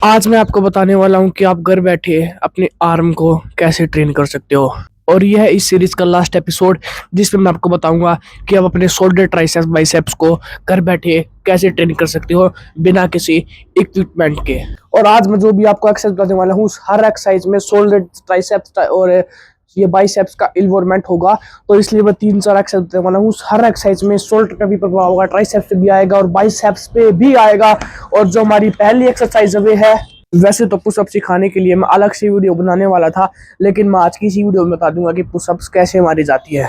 आज मैं आपको बताने वाला हूँ कि आप घर बैठे अपने आर्म को कैसे ट्रेन कर सकते हो। और यह है इस सीरीज का लास्ट एपिसोड, जिसमें मैं आपको बताऊंगा कि आप अपने शोल्डर ट्राइसेप्स बाइसेप्स को घर बैठे कैसे ट्रेन कर सकते हो बिना किसी इक्विपमेंट के। और आज मैं जो भी आपको एक्सरसाइज बताने वाला हूँ, हर एक्सरसाइज में शोल्डर ट्राइसेप्स और ये बाइसेप्स का इन्वॉल्वमेंट होगा। तो इसलिए मैं 3-4 एक्सरसाइज बताने वाला हूँ। हर एक्सरसाइज में शोल्डर का भी प्रभाव होगा, ट्राइसेप्स पे भी आएगा और बाइसेप्स पे भी आएगा। और जो हमारी पहली एक्सरसाइज है, वैसे तो पुशअप सिखाने के लिए मैं अलग से वीडियो बनाने वाला था, लेकिन मैं आज की इसी वीडियो में बता दूंगा कि पुशअप्स कैसे मारी जाती है।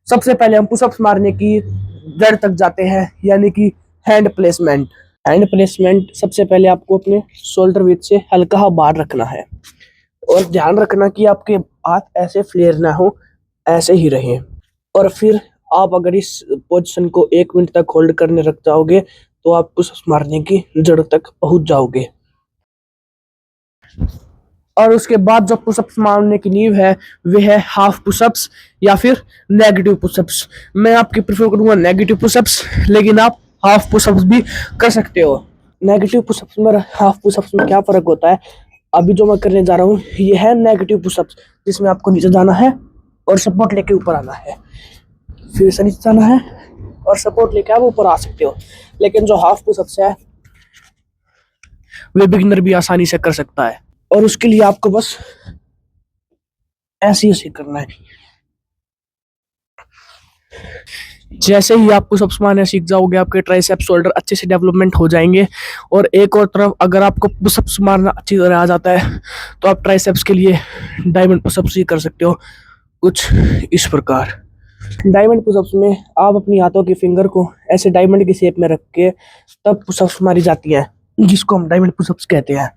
सबसे पहले हम पुशअप्स मारने की जड़ तक जाते हैं, यानी कि हैंड प्लेसमेंट। हैंड प्लेसमेंट सबसे पहले आपको अपने शोल्डर विड्थ से हल्का बाहर रखना है और ध्यान रखना कि आपके हाथ ऐसे फ्लेयर ना हो, ऐसे ही रहें। और फिर आप अगर इस पोजीशन को 1 मिनट तक होल्ड करने रख जाओगे तो आप पुशअप्स मारने की जड़ तक पहुंच जाओगे। और उसके बाद जो पुशअप्स मारने की नींव है वह है हाफ पुशअप्स या फिर नेगेटिव पुशअप्स। मैं आपकी प्रेफर करूंगा नेगेटिव पुशअप्स, लेकिन आप हाफ पुशअप्स भी कर सकते हो। नेगेटिव पुशअप्स में हाफ पुशअप्स में क्या फर्क होता है, अभी जो मैं करने जा रहा हूँ ये है नेगेटिव पुशअप्स, जिसमें आपको नीचे जाना है और सपोर्ट लेके ऊपर आना है, फिर से नीचे जाना है और सपोर्ट लेके आप ऊपर आ सकते हो। लेकिन जो हाफ पुशअप्स है वे बिगिनर भी आसानी से कर सकता है। और उसके लिए आपको बस ऐसे ऐसे करना है। जैसे ही आप पुशअप्स मारना सीख जाओगे, आपके ट्राइसेप्स शोल्डर अच्छे से डेवलपमेंट हो जाएंगे। और एक और तरफ अगर आपको पुशअप्स मारना अच्छी तरह आ जाता है तो आप ट्राइसेप्स के लिए डायमंड पुशअप्स ही कर सकते हो, कुछ इस प्रकार। डायमंड पुशअप्स में आप अपनी हाथों की फिंगर को ऐसे डायमंड की शेप में रख के तब पुशअप्स मारी जाती हैं, जिसको हम डायमंड पुशअप्स कहते हैं।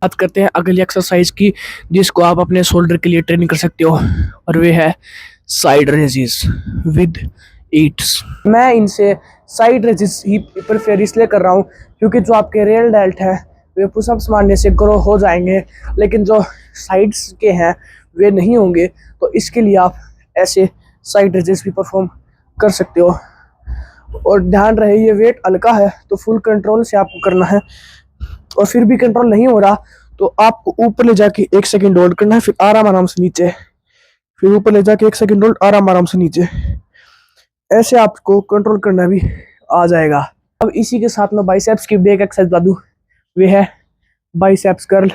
बात करते हैं अगली एक्सरसाइज की, जिसको आप अपने शोल्डर के लिए ट्रेनिंग कर सकते हो, और वे है साइड रेजिस विद ईट्स। मैं इनसे साइड रेजिस ही प्रेफर इसलिए कर रहा हूँ क्योंकि जो आपके रियल डेल्ट है वे पुशअप्स मारने से ग्रो हो जाएंगे, लेकिन जो साइड्स के हैं वे नहीं होंगे। तो इसके लिए आप ऐसे साइड रेजिस भी परफॉर्म कर सकते हो। और ध्यान रहे ये वेट हल्का है तो फुल कंट्रोल से आपको करना है। और फिर भी कंट्रोल नहीं हो रहा तो आपको ऊपर ले जाके 1 सेकंड होल्ड करना है, फिर आराम आराम से नीचे, फिर ऊपर ले जाके 1 सेकंड होल्ड, आराम आराम से नीचे। ऐसे आपको कंट्रोल करना भी आ जाएगा। अब इसी के साथ में बाइसेप्स की भी एक एक्सरसाइज बता दूं, वे है बाइसेप्स कर्ल।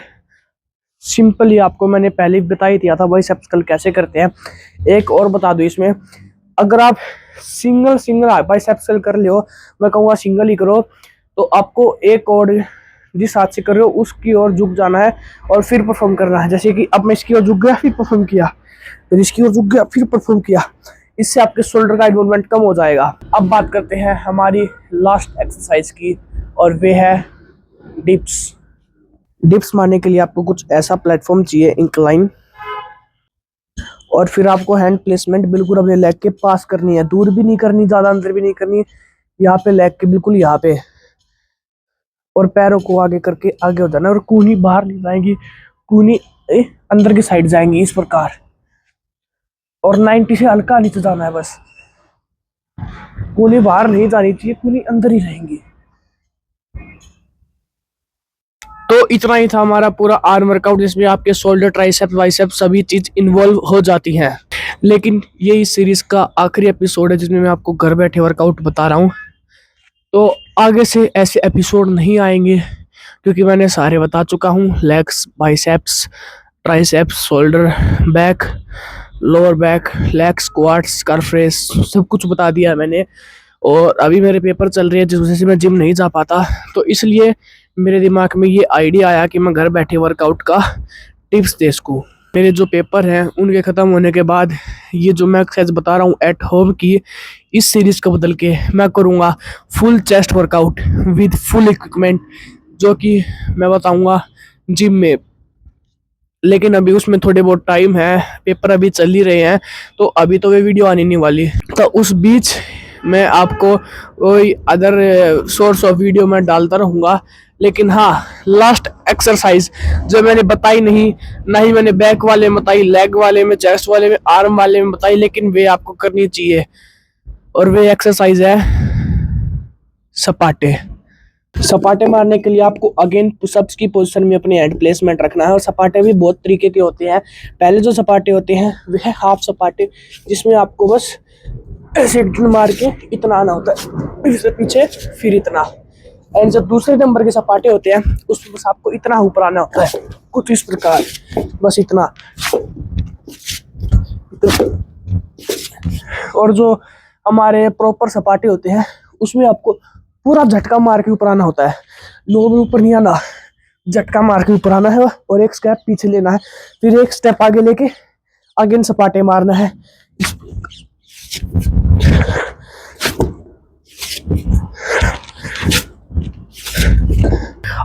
सिंपल ही आपको मैंने पहले भी बता ही दिया था बाइसेप्स कर्ल कैसे करते हैं। एक और बता दूं इसमें, अगर आप सिंगल सिंगल बाइसेप्स कर्ल कर लियो, मैं कहूँगा सिंगल ही करो, तो आपको एक और जिस हाथ से कर रहे हो उसकी ओर झुक जाना है और फिर परफॉर्म करना है। जैसे कि अब मैं इसकी ओर झुक गया फिर परफॉर्म किया, फिर इसकी ओर झुक गया फिर परफॉर्म किया। इससे आपके शोल्डर का इन्वॉल्वमेंट कम हो जाएगा। अब बात करते हैं हमारी लास्ट एक्सरसाइज की, और वे है डिप्स। डिप्स मारने के लिए आपको कुछ ऐसा प्लेटफॉर्म चाहिए, इंक्लाइन, और फिर आपको हैंड प्लेसमेंट बिल्कुल अपने लेग के पास करनी है, दूर भी नहीं करनी, ज्यादा अंदर भी नहीं करनी, यहाँ पे लेग के बिल्कुल यहाँ पे। और पैरों को आगे करके आगे हो जाना, और कूनी बाहर नहीं जाएंगी, कूनी अंदर की साइड जाएंगी इस प्रकार। और 90 से हल्का नीचे जाना है बस, कूनी बाहर नहीं जानी चाहिए, कूनी अंदर ही रहेंगी। तो इतना ही था हमारा पूरा आर्म वर्कआउट, जिसमें आपके शोल्डर ट्राइसेप्स बाइसेप्स सभी चीज इन्वॉल्व हो जाती हैं। लेकिन ये इस सीरीज का आखिरी एपिसोड है जिसमें मैं आपको घर बैठे वर्कआउट बता रहा हूँ। तो आगे से ऐसे एपिसोड नहीं आएंगे क्योंकि मैंने सारे बता चुका हूँ। Legs, biceps, triceps, shoulder, back, lower back, leg squats, curl raise, सब कुछ बता दिया है मैंने। और अभी मेरे पेपर चल रहे हैं जिस वजह से मैं जिम नहीं जा पाता, तो इसलिए मेरे दिमाग में ये आइडिया आया कि मैं घर बैठे वर्कआउट का टिप्स दे सकूँ। मेरे जो पेपर हैं उनके ख़त्म होने के बाद ये जो मैं एक्सरसाइज बता रहा हूँ एट होम की, इस सीरीज़ को बदल के मैं करूँगा full chest workout with full equipment, जो कि मैं बताऊँगा जिम में। लेकिन अभी उसमें थोड़े बहुत टाइम है, पेपर अभी चल ही रहे हैं, तो अभी तो वे वीडियो आने नहीं वाली। तो उस बीच मैं आपको कोई अदर सोर्स ऑफ वीडियो में डालता रहूँगा। लेकिन हाँ, लास्ट एक्सरसाइज जो मैंने बताई नहीं, ना ही मैंने बैक वाले में बताई, लेग वाले में, चेस्ट वाले में, आर्म वाले में बताई, लेकिन वे आपको करनी चाहिए। और वे एक्सरसाइज है सपाटे। सपाटे मारने के लिए आपको अगेन पुशअप्स की पोजीशन में अपनी हैंड प्लेसमेंट रखना है। और सपाटे भी बहुत तरीके के होते हैं। पहले जो सपाटे होते हैं वह है हाफ सपाटे, जिसमें आपको बस ऐसे मार के इतना आना होता है, फिर से पीछे, फिर इतना। एंड जब दूसरे नंबर के सपाटे होते हैं उसमें बस आपको इतना ऊपर आना होता है, कुछ इस प्रकार, बस इतना। और जो हमारे प्रॉपर सपाटे होते हैं उसमें आपको पूरा झटका मार के ऊपर आना होता है। लो में ऊपर नहीं आना, झटका मार के ऊपर आना है और एक स्टेप पीछे लेना है, फिर एक स्टेप आगे लेके अगेन सपाटे मारना है।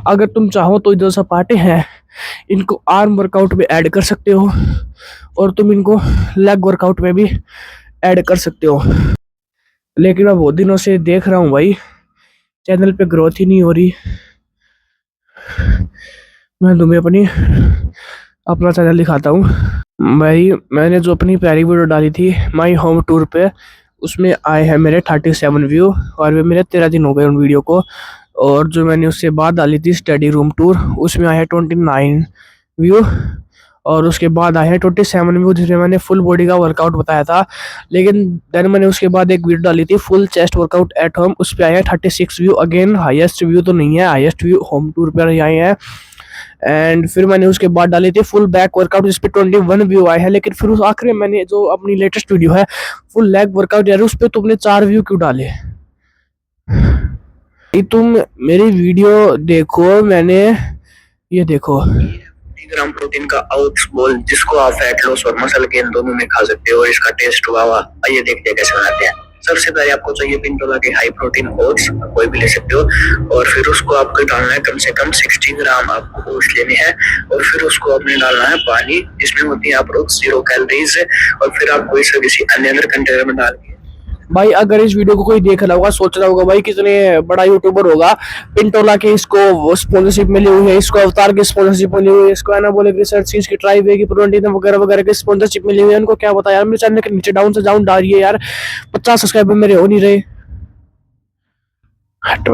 अगर तुम चाहो तो जो सपाटे हैं इनको आर्म वर्कआउट में ऐड कर सकते हो और तुम इनको लेग वर्कआउट में भी ऐड कर सकते हो। लेकिन मैं बहुत दिनों से देख रहा हूँ भाई, चैनल पे ग्रोथ ही नहीं हो रही। मैं तुम्हें अपना चैनल दिखाता हूँ भाई। मैंने जो अपनी पहली वीडियो डाली थी माई होम टूर पे, उसमें आए हैं मेरे 37 व्यू, और वे मेरे 13 दिन हो गए उन वीडियो को। और जो मैंने उससे बाद डाली थी स्टडी रूम टूर, उसमें आए हैं 29 व्यू। और उसके बाद आए हैं 27 व्यू, जिसमें मैंने फुल बॉडी का वर्कआउट बताया था। लेकिन देन मैंने उसके बाद एक वीडियो डाली थी full chest workout at home, उस पर आए हैं 36 व्यू। अगेन हाईएस्ट व्यू तो नहीं है, हाईएस्ट व्यू होम टूर पर ही आए हैं। एंड फिर मैंने उसके बाद डाली थी फुल बैक वर्कआउट, जिस पे 21 व्यू आए हैं। लेकिन फिर उस आखिर में मैंने जो अपनी लेटेस्ट वीडियो है फुल लेग वर्कआउट, यार उस पे तुमने 4 व्यू क्यों डाले? तुम मेरी वीडियो देखो, मैंने ये देखो ग्राम प्रोटीन का ओट्स बोल, जिसको आप फैट लॉस और मसल गेन दोनों में खा सकते हो। और इसका टेस्ट हुआ हुआ, आइए देखते हैं कैसे बनाते हैं। सबसे पहले आपको चाहिए पिंटोला के हाई प्रोटीन ओट्स, कोई भी ले सकते हो। और फिर उसको आपको डालना है कम से कम 60 ग्राम आपको ओट्स लेने हैं। और फिर उसको आपने डालना है पानी, जिसमें होती है अप्रोक्स 0 कैलोरीज। और फिर आपको इसे किसी अन्य अदर कंटेनर में डाल के भाई, अगर इस वीडियो को कोई देख रहा होगा, सोच रहा होगा भाई कितने बड़ा यूट्यूबर होगा, पिंटोला के इसको स्पॉन्सरशिप मिली हुई है, इसको अवतार की स्पॉन्सरशिप मिली हुई है, इसको एनाबॉलिक रिसर्च की, ट्राइब की, प्रोटीन वगैरह वगैरह की स्पॉन्सरशिप मिली हुई है। उनको क्या पता यार, मेरे चैनल के नीचे डाउन से डाउन डालिए यार, 50 सब्सक्राइबर मेरे हो नहीं रहे। हट